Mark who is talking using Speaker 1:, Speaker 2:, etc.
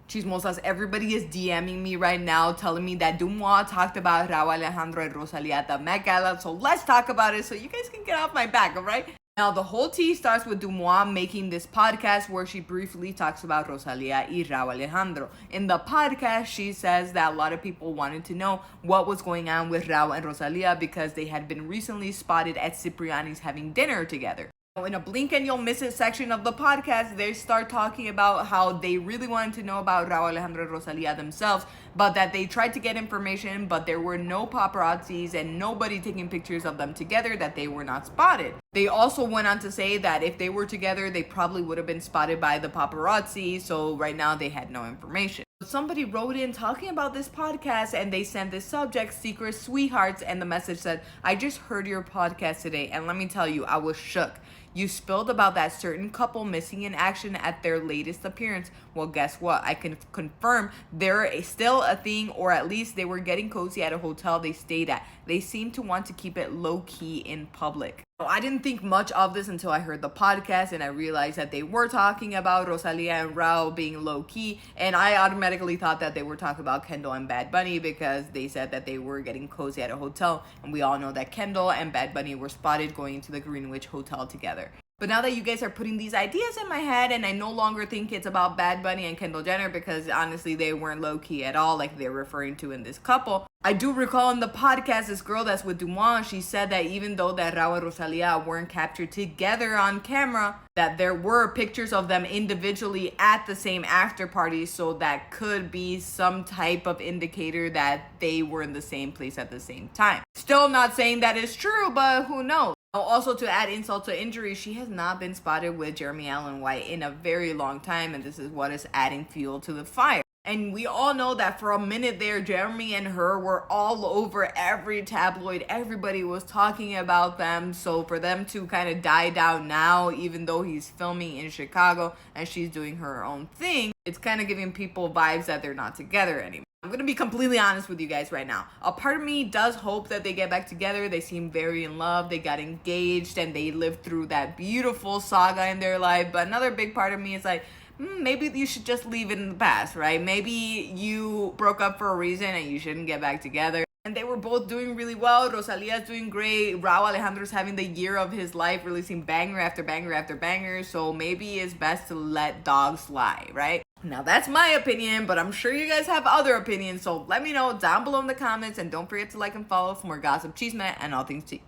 Speaker 1: Chismosas, everybody is DMing me right now telling me that Deux Moi talked about Rauw Alejandro and Rosalia at the Met Gala. So let's talk about it so you guys can get off my back, all right? Now, the whole tea starts with Deux Moi making this podcast where she briefly talks about Rosalia y Rauw Alejandro. In the podcast, she says that a lot of people wanted to know what was going on with Rauw and Rosalia because they had been recently spotted at Cipriani's having dinner together. In a blink and you'll miss it section of the podcast, they start talking about how they really wanted to know about Rauw Alejandro and Rosalia themselves, but that they tried to get information, but there were no paparazzis and nobody taking pictures of them together, that they were not spotted. They also went on to say that if they were together, they probably would have been spotted by the paparazzi, so right now they had no information. Somebody wrote in talking about this podcast and they sent this subject, Secret Sweethearts, and the message said, I just heard your podcast today and let me tell you, I was shook. You spilled about that certain couple missing in action at their latest appearance. Well, guess what? I can confirm they're still a thing, or at least they were getting cozy at a hotel they stayed at. They seem to want to keep it low-key in public. I didn't think much of this until I heard the podcast and I realized that they were talking about Rosalia and Rauw being low-key, and I automatically thought that they were talking about Kendall and Bad Bunny because they said that they were getting cozy at a hotel, and we all know that Kendall and Bad Bunny were spotted going into the Greenwich Hotel together. But now that you guys are putting these ideas in my head, and I no longer think it's about Bad Bunny and Kendall Jenner because honestly they weren't low-key at all like they're referring to in this couple. I do recall in the podcast, this girl that's with Deux Moi, she said that even though that Rauw and Rosalia weren't captured together on camera, that there were pictures of them individually at the same after party, so that could be some type of indicator that they were in the same place at the same time. Still not saying that is true, but who knows? Also, to add insult to injury, she has not been spotted with Jeremy Allen White in a very long time, and this is what is adding fuel to the fire. And we all know that for a minute there, Jeremy and her were all over every tabloid. Everybody was talking about them. So for them to kind of die down now, even though he's filming in Chicago and she's doing her own thing, it's kind of giving people vibes that they're not together anymore. I'm going to be completely honest with you guys right now. A part of me does hope that they get back together. They seem very in love. They got engaged and they lived through that beautiful saga in their life. But another big part of me is like, maybe you should just leave it in the past, right? Maybe you broke up for a reason and you shouldn't get back together. And they were both doing really well. Rosalia's doing great. Rauw Alejandro's having the year of his life, releasing banger after banger after banger. So maybe it's best to let dogs lie, right? Now that's my opinion, but I'm sure you guys have other opinions. So let me know down below in the comments. And don't forget to like and follow for more gossip, chisme, and all things tea.